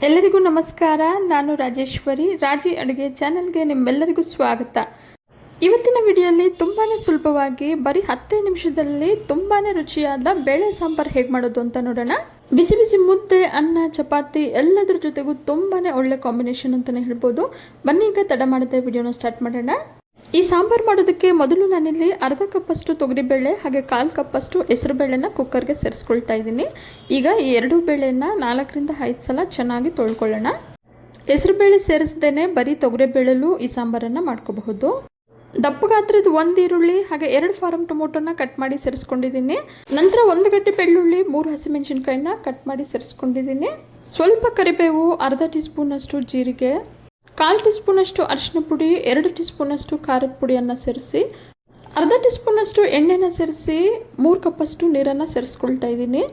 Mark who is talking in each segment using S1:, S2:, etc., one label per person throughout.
S1: ಎಲ್ಲರಿಗೂ ನಮಸ್ಕಾರ. ನಾನು ರಾಜೇಶ್ವರಿ. ರಾಜಿ ಅಡುಗೆ ಚಾನೆಲ್ಗೆ ನಿಮ್ಮೆಲ್ಲರಿಗೂ ಸ್ವಾಗತ. ಇವತ್ತಿನ ವಿಡಿಯೋಲಿ ತುಂಬಾ ಸುಲಭವಾಗಿ ಬರೀ 10 ನಿಮಿಷದಲ್ಲಿ ತುಂಬಾ ರುಚಿಯಾದ ಬೇಳೆ ಸಾಂಬಾರು ಹೇಗೆ ಮಾಡೋದು ಅಂತ ನೋಡೋಣ. ಬಿಸಿ ಬಿಸಿ ಮುದ್ದೆ, ಅನ್ನ, ಚಪಾತಿ ಎಲ್ಲದರ ಜೊತೆಗೂ ತುಂಬಾ ಒಳ್ಳೆ ಕಾಂಬಿನೇಷನ್ ಅಂತಲೇ ಹೇಳ್ಬೋದು. ಬನ್ನಿ ಈಗ ತಡ ಮಾಡದೆ ವಿಡಿಯೋನ ಸ್ಟಾರ್ಟ್ ಮಾಡೋಣ. ಈ ಸಾಂಬಾರು ಮಾಡೋದಕ್ಕೆ ಮೊದಲು ನಾನಿಲ್ಲಿ ಅರ್ಧ ಕಪ್ಪಷ್ಟು ತೊಗರಿಬೇಳೆ ಹಾಗೆ 1/4 ಕಪ್ಪಷ್ಟು ಹೆಸರುಬೇಳೆನ ಕುಕ್ಕರ್ಗೆ ಸೇರಿಸ್ಕೊಳ್ತಾ ಇದ್ದೀನಿ. ಈಗ ಈ 2 ಬೇಳೆನ 4 ರಿಂದ 5 ಸಲ ಚೆನ್ನಾಗಿ ತೊಳ್ಕೊಳ್ಳೋಣ. ಹೆಸರುಬೇಳೆ ಸೇರಿಸ್ದೇನೆ ಬರೀ ತೊಗರಿಬೇಳೆಲೂ ಈ ಸಾಂಬಾರನ್ನು ಮಾಡ್ಕೋಬಹುದು. ದಪ್ಪ ಗಾತ್ರದ 1 ಈರುಳ್ಳಿ ಹಾಗೆ 2 ಫಾರಂ ಟೊಮೊಟೊನ ಕಟ್ ಮಾಡಿ ಸೇರಿಸ್ಕೊಂಡಿದ್ದೀನಿ. ನಂತರ 1 ಗಡ್ಡೆ ಬೆಳ್ಳುಳ್ಳಿ, 3 ಹಸಿಮೆಣಸಿನ್ಕಾಯಿನ ಕಟ್ ಮಾಡಿ ಸೇರಿಸ್ಕೊಂಡಿದ್ದೀನಿ. ಸ್ವಲ್ಪ ಕರಿಬೇವು, ಅರ್ಧ ಟೀ ಸ್ಪೂನ್ ಅಷ್ಟು ಜೀರಿಗೆ, 1/4 ಟೀ ಸ್ಪೂನ್ ಅಷ್ಟು ಅರಿಶಿನ ಪುಡಿ, 2 ಟೀ ಸ್ಪೂನ್ ಅಷ್ಟು ಖಾರದ ಪುಡಿಯನ್ನು ಸೇರಿಸಿ, ಅರ್ಧ ಟೀ ಸ್ಪೂನ್ ಅಷ್ಟು ಎಣ್ಣೆನ ಸೇರಿಸಿ 3 ಕಪ್ಪಷ್ಟು ನೀರನ್ನು ಸೇರಿಸ್ಕೊಳ್ತಾ ಇದ್ದೀನಿ.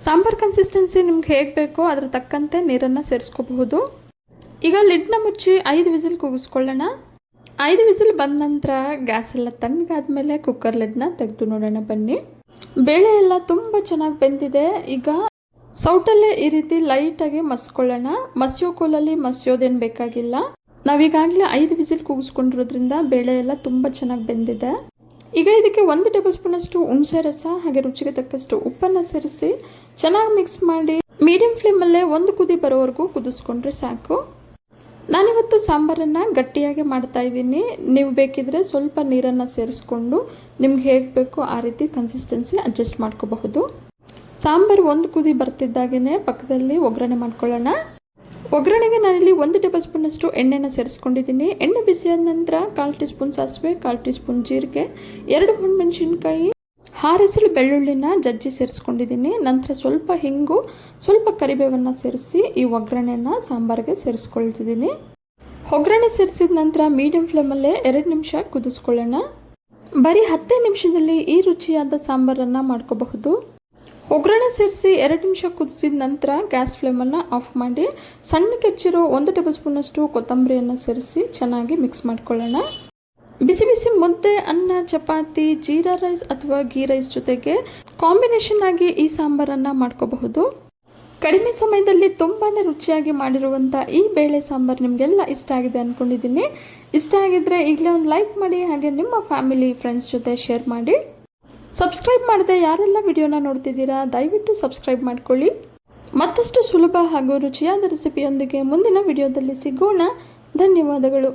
S1: ಸಾಂಬಾರ್ ಕನ್ಸಿಸ್ಟೆನ್ಸಿ ನಿಮ್ಗೆ ಹೇಗೆ ಬೇಕೋ ಅದರ ತಕ್ಕಂತೆ ನೀರನ್ನು ಸೇರಿಸ್ಕೋಬಹುದು. ಈಗ ಲಿಡ್ನ ಮುಚ್ಚಿ 5 ವಿಸಿಲ್ ಕೂಗಿಸ್ಕೊಳ್ಳೋಣ. 5 ವಿಸಿಲ್ ಬಂದ ನಂತರ ಗ್ಯಾಸ್ ಎಲ್ಲ ತಣ್ಣಗಾದ್ಮೇಲೆ ಕುಕ್ಕರ್ ಲಿಡ್ನ ತೆಗೆದು ನೋಡೋಣ ಬನ್ನಿ. ಬೇಳೆ ಎಲ್ಲ ತುಂಬ ಚೆನ್ನಾಗಿ ಬೆಂದಿದೆ. ಈಗ ಸೌಟಲ್ಲೇ ಈ ರೀತಿ ಲೈಟಾಗಿ ಮಸ್ಕೊಳ್ಳೋಣ. ಮಸಿಯೋ ಕೋಲಲ್ಲಿ ಮಸಿಯೋದೇನು ಬೇಕಾಗಿಲ್ಲ. ನಾವೀಗಾಗಲೇ 5 ವಿಸಿಲ್ ಕೂಗಿಸ್ಕೊಂಡಿರೋದ್ರಿಂದ ಬೇಳೆ ಎಲ್ಲ ತುಂಬ ಚೆನ್ನಾಗಿ ಬೆಂದಿದೆ. ಈಗ ಇದಕ್ಕೆ 1 ಟೇಬಲ್ ಸ್ಪೂನ್ ಅಷ್ಟು ಹುಣಸೆ ರಸ ಹಾಗೆ ರುಚಿಗೆ ತಕ್ಕಷ್ಟು ಉಪ್ಪನ್ನು ಸೇರಿಸಿ ಚೆನ್ನಾಗಿ ಮಿಕ್ಸ್ ಮಾಡಿ ಮೀಡಿಯಂ ಫ್ಲೇಮಲ್ಲೇ 1 ಕುದಿ ಬರೋವರೆಗೂ ಕುದಿಸ್ಕೊಂಡ್ರೆ ಸಾಕು. ನಾನಿವತ್ತು ಸಾಂಬಾರನ್ನು ಗಟ್ಟಿಯಾಗಿ ಮಾಡ್ತಾ ಇದ್ದೀನಿ. ನೀವು ಬೇಕಿದ್ರೆ ಸ್ವಲ್ಪ ನೀರನ್ನು ಸೇರಿಸ್ಕೊಂಡು ನಿಮ್ಗೆ ಹೇಗೆ ಬೇಕೋ ಆ ರೀತಿ ಕನ್ಸಿಸ್ಟೆನ್ಸಿ ಅಡ್ಜಸ್ಟ್ ಮಾಡ್ಕೋಬಹುದು. ಸಾಂಬಾರು 1 ಕುದಿ ಬರ್ತಿದ್ದಾಗೇ ಪಕ್ಕದಲ್ಲಿ ಒಗ್ಗರಣೆ ಮಾಡ್ಕೊಳ್ಳೋಣ. ಒಗ್ಗರಣೆಗೆ ನಾನಿಲ್ಲಿ 1 ಟೇಬಲ್ ಸ್ಪೂನ್ ಅಷ್ಟು ಎಣ್ಣೆನ ಸೇರಿಸ್ಕೊಂಡಿದ್ದೀನಿ. ಎಣ್ಣೆ ಬಿಸಿಯಾದ ನಂತರ 1/4 ಟೀ ಸ್ಪೂನ್ ಸಾಸಿವೆ, 1/4 ಟೀ ಸ್ಪೂನ್ ಜೀರಿಗೆ, 2 ಒಣಮೆಣಸಿನ್ಕಾಯಿ, 6 ಹೆಸರು ಬೆಳ್ಳುಳ್ಳಿನ ಜಜ್ಜಿ ಸೇರಿಸ್ಕೊಂಡಿದ್ದೀನಿ. ನಂತರ ಸ್ವಲ್ಪ ಹಿಂಗು, ಸ್ವಲ್ಪ ಕರಿಬೇವನ್ನು ಸೇರಿಸಿ ಈ ಒಗ್ಗರಣೆನ ಸಾಂಬಾರಿಗೆ ಸೇರಿಸ್ಕೊಳ್ತಿದ್ದೀನಿ. ಒಗ್ಗರಣೆ ಸೇರಿಸಿದ ನಂತರ ಮೀಡಿಯಂ ಫ್ಲೇಮಲ್ಲೇ 2 ನಿಮಿಷ ಕುದಿಸ್ಕೊಳ್ಳೋಣ. ಬರೀ 10 ನಿಮಿಷದಲ್ಲಿ ಈ ರುಚಿಯಾದ ಸಾಂಬಾರನ್ನು ಮಾಡ್ಕೋಬಹುದು. ಒಗ್ಗರಣೆ ಸೇರಿಸಿ 2 ನಿಮಿಷ ಕುದಿಸಿದ ನಂತರ ಗ್ಯಾಸ್ ಫ್ಲೇಮನ್ನು ಆಫ್ ಮಾಡಿ ಸಣ್ಣಕ್ಕೆ ಹೆಚ್ಚಿರೋ 1 ಟೇಬಲ್ ಸ್ಪೂನ್ ಅಷ್ಟು ಕೊತ್ತಂಬರಿಯನ್ನು ಸೇರಿಸಿ ಚೆನ್ನಾಗಿ ಮಿಕ್ಸ್ ಮಾಡ್ಕೊಳ್ಳೋಣ. ಬಿಸಿ ಬಿಸಿ ಮುದ್ದೆ, ಅನ್ನ, ಚಪಾತಿ, ಜೀರಾ ರೈಸ್ ಅಥವಾ ಗೀ ರೈಸ್ ಜೊತೆಗೆ ಕಾಂಬಿನೇಷನ್ ಆಗಿ ಈ ಸಾಂಬಾರನ್ನು ಮಾಡ್ಕೋಬಹುದು. ಕಡಿಮೆ ಸಮಯದಲ್ಲಿ ತುಂಬಾ ರುಚಿಯಾಗಿ ಮಾಡಿರುವಂಥ ಈ ಬೇಳೆ ಸಾಂಬಾರು ನಿಮಗೆಲ್ಲ ಇಷ್ಟ ಆಗಿದೆ ಅಂದ್ಕೊಂಡಿದ್ದೀನಿ. ಇಷ್ಟ ಆಗಿದ್ದರೆ ಈಗಲೇ ಒಂದು ಲೈಕ್ ಮಾಡಿ ಹಾಗೆ ನಿಮ್ಮ ಫ್ಯಾಮಿಲಿ ಫ್ರೆಂಡ್ಸ್ ಜೊತೆ ಶೇರ್ ಮಾಡಿ. ಸಬ್ಸ್ಕ್ರೈಬ್ ಮಾಡದೆ ಯಾರೆಲ್ಲ ವಿಡಿಯೋನ ನೋಡ್ತಿದ್ದೀರಾ ದಯವಿಟ್ಟು ಸಬ್ಸ್ಕ್ರೈಬ್ ಮಾಡ್ಕೊಳ್ಳಿ. ಮತ್ತಷ್ಟು ಸುಲಭ ಹಾಗೂ ರುಚಿಯಾದ ರೆಸಿಪಿಯೊಂದಿಗೆ ಮುಂದಿನ ವಿಡಿಯೋದಲ್ಲಿ ಸಿಗೋಣ. ಧನ್ಯವಾದಗಳು.